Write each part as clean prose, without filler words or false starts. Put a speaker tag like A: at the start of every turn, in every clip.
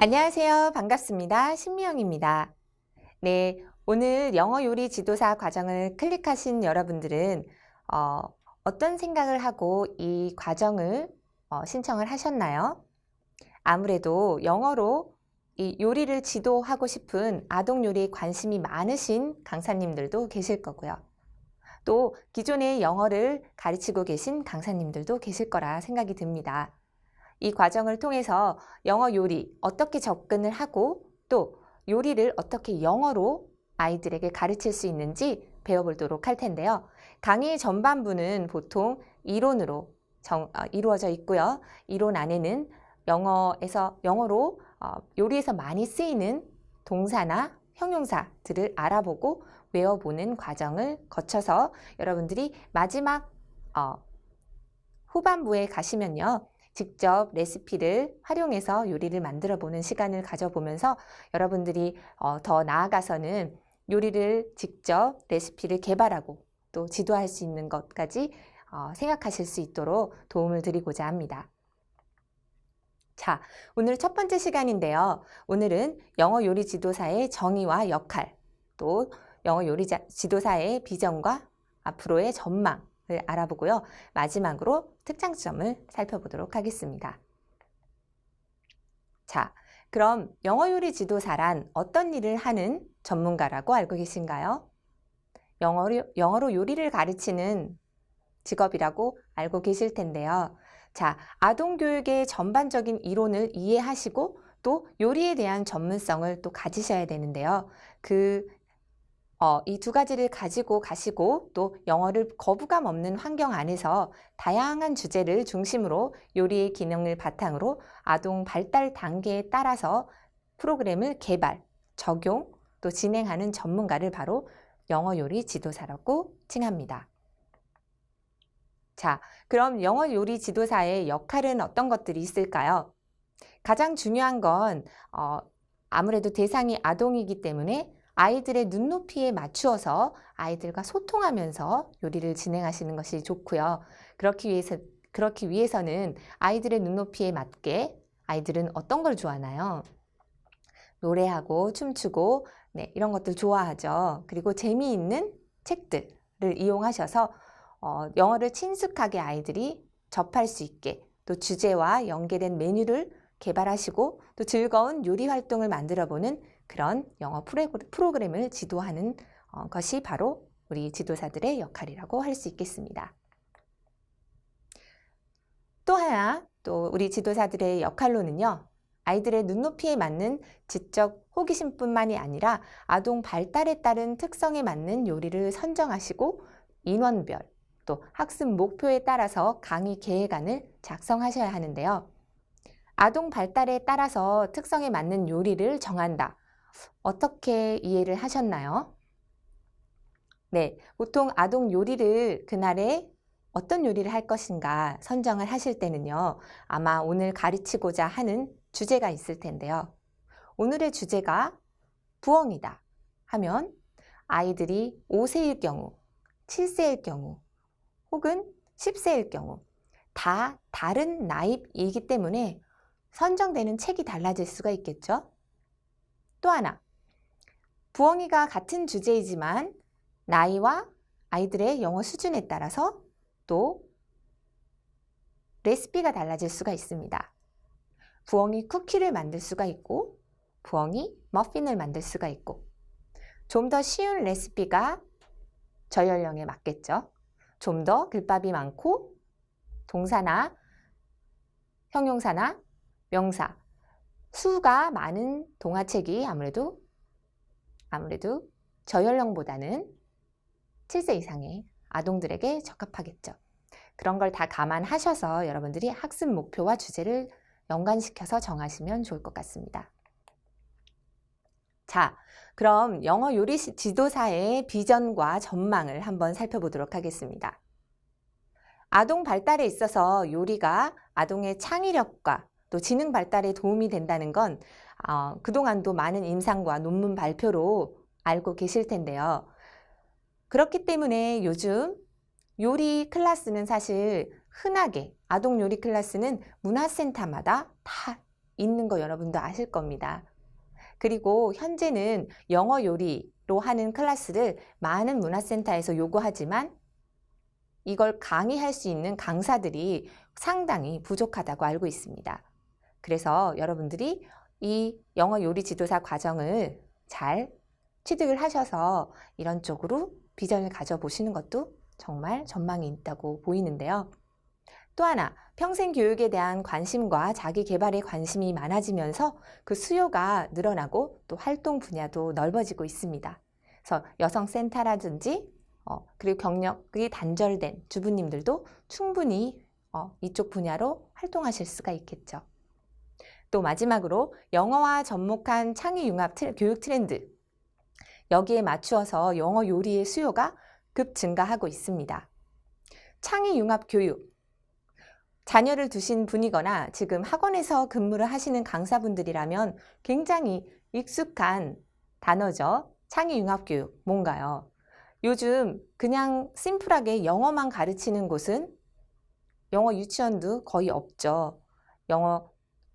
A: 안녕하세요. 반갑습니다. 신미영입니다. 네, 오늘 영어 요리 지도사 과정을 클릭하신 여러분들은 어, 어떤 생각을 하고 이 과정을 신청을 하셨나요? 아무래도 영어로 이 요리를 지도하고 싶은 아동 요리에 관심이 많으신 강사님들도 계실 거고요. 또 기존에 영어를 가르치고 계신 강사님들도 계실 거라 생각이 듭니다. 이 과정을 통해서 영어 요리 어떻게 접근을 하고 또 요리를 어떻게 영어로 아이들에게 가르칠 수 있는지 배워보도록 할 텐데요. 강의 전반부는 보통 이론으로 이루어져 있고요. 이론 안에는 영어로 요리에서 많이 쓰이는 동사나 형용사들을 알아보고 외워보는 과정을 거쳐서 여러분들이 마지막 후반부에 가시면요. 직접 레시피를 활용해서 요리를 만들어 보는 시간을 가져보면서 여러분들이 더 나아가서는 요리를 직접 레시피를 개발하고 또 지도할 수 있는 것까지 생각하실 수 있도록 도움을 드리고자 합니다. 자, 오늘 첫 번째 시간인데요. 오늘은 영어 요리 지도사의 정의와 역할, 또 영어 요리 지도사의 비전과 앞으로의 전망, 을 알아보고요. 마지막으로 특장점을 살펴보도록 하겠습니다. 자, 그럼 영어 요리 지도사란 어떤 일을 하는 전문가라고 알고 계신가요? 영어로 요리를 가르치는 직업이라고 알고 계실 텐데요. 자, 아동 교육의 전반적인 이론을 이해하시고 또 요리에 대한 전문성을 또 가지셔야 되는데요. 이 두 가지를 가지고 가시고 또 영어를 거부감 없는 환경 안에서 다양한 주제를 중심으로 요리의 기능을 바탕으로 아동 발달 단계에 따라서 프로그램을 개발, 적용, 또 진행하는 전문가를 바로 영어 요리 지도사라고 칭합니다. 자, 그럼 영어 요리 지도사의 역할은 어떤 것들이 있을까요? 가장 중요한 건 아무래도 대상이 아동이기 때문에 아이들의 눈높이에 맞추어서 아이들과 소통하면서 요리를 진행하시는 것이 좋고요. 그렇기 위해서는 아이들의 눈높이에 맞게 아이들은 어떤 걸 좋아하나요? 노래하고 춤추고 이런 것들 좋아하죠. 그리고 재미있는 책들을 이용하셔서 영어를 친숙하게 아이들이 접할 수 있게 또 주제와 연계된 메뉴를 개발하시고 또 즐거운 요리 활동을 만들어보는 그런 영어 프로그램을 지도하는 것이 바로 우리 지도사들의 역할이라고 할 수 있겠습니다. 또 하나, 또 우리 지도사들의 역할로는요. 아이들의 눈높이에 맞는 지적 호기심뿐만이 아니라 아동 발달에 따른 특성에 맞는 요리를 선정하시고 인원별, 또 학습 목표에 따라서 강의 계획안을 작성하셔야 하는데요. 아동 발달에 따라서 특성에 맞는 요리를 정한다. 어떻게 이해를 하셨나요? 네, 보통 아동 요리를 그날에 어떤 요리를 할 것인가 선정을 하실 때는요. 아마 오늘 가르치고자 하는 주제가 있을 텐데요. 오늘의 주제가 부엉이다 하면 아이들이 5세일 경우, 7세일 경우, 혹은 10세일 경우 다 다른 나이이기 때문에 선정되는 책이 달라질 수가 있겠죠. 또 하나, 부엉이가 같은 주제이지만 나이와 아이들의 영어 수준에 따라서 또 레시피가 달라질 수가 있습니다. 부엉이 쿠키를 만들 수가 있고 부엉이 머핀을 만들 수가 있고 좀 더 쉬운 레시피가 저연령에 맞겠죠. 좀 더 글밥이 많고 동사나 형용사나 명사, 수가 많은 동화책이 아무래도 저연령보다는 7세 이상의 아동들에게 적합하겠죠. 그런 걸 다 감안하셔서 여러분들이 학습 목표와 주제를 연관시켜서 정하시면 좋을 것 같습니다. 자, 그럼 영어 요리 지도사의 비전과 전망을 한번 살펴보도록 하겠습니다. 아동 발달에 있어서 요리가 아동의 창의력과 또 지능 발달에 도움이 된다는 건 그동안도 많은 임상과 논문 발표로 알고 계실 텐데요. 그렇기 때문에 요즘 요리 클래스는 사실 흔하게 아동 요리 클래스는 문화센터마다 다 있는 거 여러분도 아실 겁니다. 그리고 현재는 영어 요리로 하는 클래스를 많은 문화센터에서 요구하지만 이걸 강의할 수 있는 강사들이 상당히 부족하다고 알고 있습니다. 그래서 여러분들이 이 영어 요리 지도사 과정을 잘 취득을 하셔서 이런 쪽으로 비전을 가져보시는 것도 정말 전망이 있다고 보이는데요. 또 하나, 평생 교육에 대한 관심과 자기 개발에 관심이 많아지면서 그 수요가 늘어나고 또 활동 분야도 넓어지고 있습니다. 그래서 여성센터라든지 그리고 경력이 단절된 주부님들도 충분히 이쪽 분야로 활동하실 수가 있겠죠. 또 마지막으로 영어와 접목한 창의융합 교육 트렌드, 여기에 맞추어서 영어 요리의 수요가 급 증가하고 있습니다. 창의융합 교육, 자녀를 두신 분이거나 지금 학원에서 근무를 하시는 강사분들이라면 굉장히 익숙한 단어죠. 창의융합교육, 뭔가요? 요즘 그냥 심플하게 영어만 가르치는 곳은 영어 유치원도 거의 없죠. 영어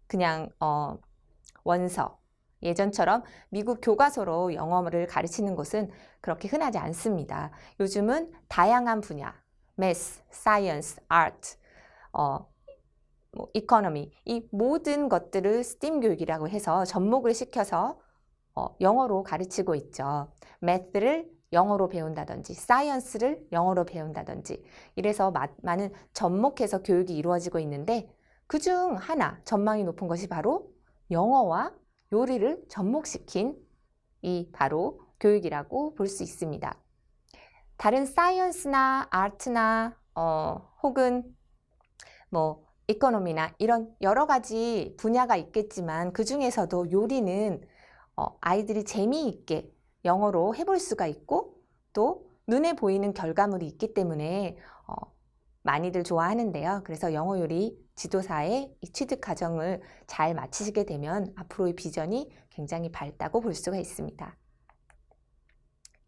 A: 그냥 원서, 예전처럼 미국 교과서로 영어를 가르치는 곳은 그렇게 흔하지 않습니다. 요즘은 다양한 분야, Math, Science, Art, 이코노미, 이 모든 것들을 STEAM 교육이라고 해서 접목을 시켜서 영어로 가르치고 있죠. Math를 영어로 배운다든지, Science를 영어로 배운다든지, 이래서 많은 접목해서 교육이 이루어지고 있는데 그중 하나 전망이 높은 것이 바로 영어와 요리를 접목시킨 이 바로 교육이라고 볼 수 있습니다. 다른 사이언스나 아트나 혹은 이코노미나 이런 여러 가지 분야가 있겠지만 그 중에서도 요리는 아이들이 재미있게 영어로 해볼 수가 있고 또 눈에 보이는 결과물이 있기 때문에 많이들 좋아하는데요. 그래서 영어 요리 지도사의 이 취득 과정을 잘 마치시게 되면 앞으로의 비전이 굉장히 밝다고 볼 수가 있습니다.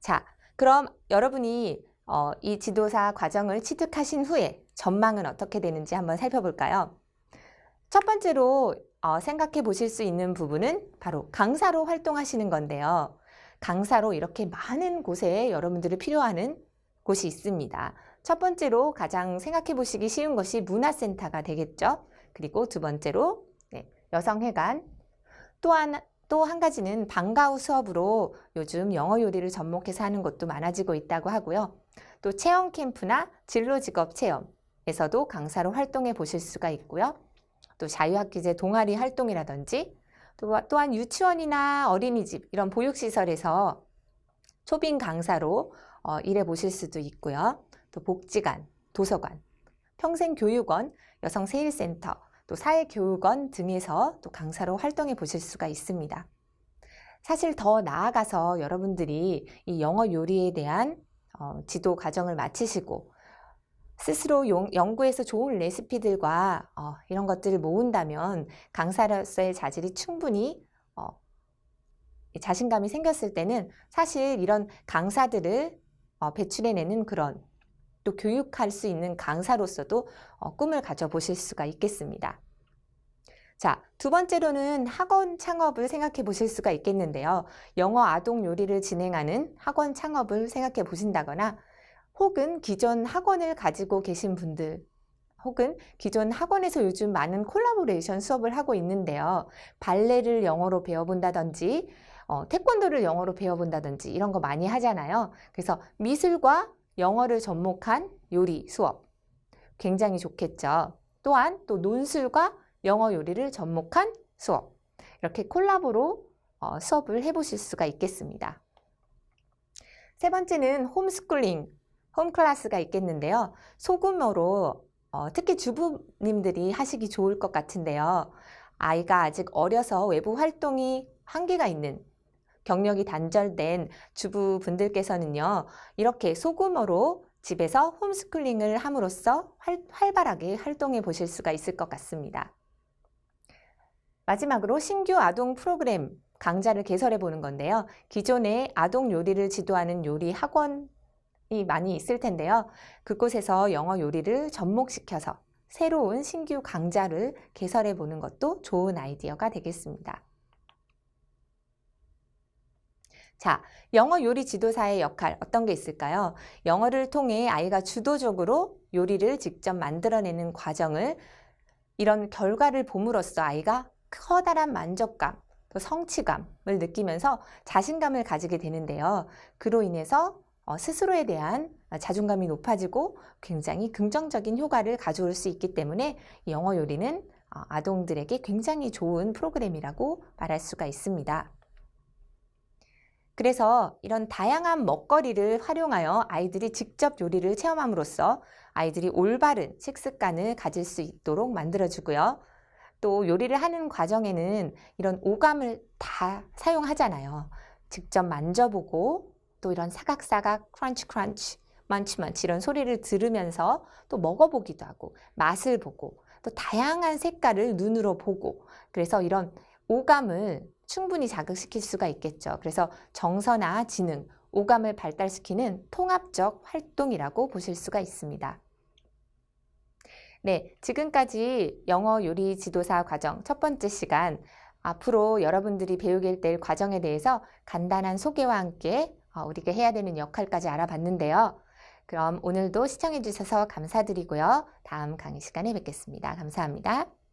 A: 자, 그럼 여러분이 이 지도사 과정을 취득하신 후에 전망은 어떻게 되는지 한번 살펴볼까요? 첫 번째로 생각해 보실 수 있는 부분은 바로 강사로 활동하시는 건데요. 강사로 이렇게 많은 곳에 여러분들이 필요하는 곳이 있습니다. 첫 번째로 가장 생각해 보시기 쉬운 것이 문화센터가 되겠죠. 그리고 두 번째로 여성회관, 또 한 가지는 방과후 수업으로 요즘 영어 요리를 접목해서 하는 곳도 많아지고 있다고 하고요. 또 체험 캠프나 진로 직업 체험에서도 강사로 활동해 보실 수가 있고요. 또 자유학기제 동아리 활동이라든지 또한 유치원이나 어린이집 이런 보육시설에서 초빙 강사로 일해 보실 수도 있고요. 또 복지관, 도서관, 평생교육원, 여성세일센터, 또 사회교육원 등에서 또 강사로 활동해 보실 수가 있습니다. 사실 더 나아가서 여러분들이 이 영어 요리에 대한 지도 과정을 마치시고 스스로 연구해서 좋은 레시피들과 이런 것들을 모은다면 강사로서의 자질이 충분히 자신감이 생겼을 때는 사실 이런 강사들을 배출해내는 그런 또 교육할 수 있는 강사로서도 꿈을 가져보실 수가 있겠습니다. 자, 두 번째로는 학원 창업을 생각해 보실 수가 있겠는데요. 영어 아동 요리를 진행하는 학원 창업을 생각해 보신다거나 혹은 기존 학원을 가지고 계신 분들 혹은 기존 학원에서 요즘 많은 콜라보레이션 수업을 하고 있는데요. 발레를 영어로 배워본다든지 태권도를 영어로 배워본다든지 이런 거 많이 하잖아요. 그래서 미술과 영어를 접목한 요리 수업 굉장히 좋겠죠. 또한 또 논술과 영어 요리를 접목한 수업 이렇게 콜라보로 수업을 해보실 수가 있겠습니다. 세 번째는 홈스쿨링, 홈클래스가 있겠는데요. 소규모로 특히 주부님들이 하시기 좋을 것 같은데요. 아이가 아직 어려서 외부 활동이 한계가 있는 경력이 단절된 주부분들께서는요. 이렇게 소규모로 집에서 홈스쿨링을 함으로써 활발하게 활동해 보실 수가 있을 것 같습니다. 마지막으로 신규 아동 프로그램 강좌를 개설해 보는 건데요. 기존에 아동 요리를 지도하는 요리 학원이 많이 있을 텐데요. 그곳에서 영어 요리를 접목시켜서 새로운 신규 강좌를 개설해 보는 것도 좋은 아이디어가 되겠습니다. 자, 영어 요리 지도사의 역할 어떤 게 있을까요? 영어를 통해 아이가 주도적으로 요리를 직접 만들어내는 과정을 이런 결과를 봄으로써 아이가 커다란 만족감, 또 성취감을 느끼면서 자신감을 가지게 되는데요. 그로 인해서 스스로에 대한 자존감이 높아지고 굉장히 긍정적인 효과를 가져올 수 있기 때문에 영어 요리는 아동들에게 굉장히 좋은 프로그램이라고 말할 수가 있습니다. 그래서 이런 다양한 먹거리를 활용하여 아이들이 직접 요리를 체험함으로써 아이들이 올바른 식습관을 가질 수 있도록 만들어주고요. 또 요리를 하는 과정에는 이런 오감을 다 사용하잖아요. 직접 만져보고 또 이런 사각사각, 크런치 크런치, 먼치 먼치 이런 소리를 들으면서 또 먹어보기도 하고 맛을 보고 또 다양한 색깔을 눈으로 보고 그래서 이런 오감을 충분히 자극시킬 수가 있겠죠. 그래서 정서나 지능, 오감을 발달시키는 통합적 활동이라고 보실 수가 있습니다. 네, 지금까지 영어 요리 지도사 과정 첫 번째 시간, 앞으로 여러분들이 배우게 될 과정에 대해서 간단한 소개와 함께 우리가 해야 되는 역할까지 알아봤는데요. 그럼 오늘도 시청해 주셔서 감사드리고요. 다음 강의 시간에 뵙겠습니다. 감사합니다.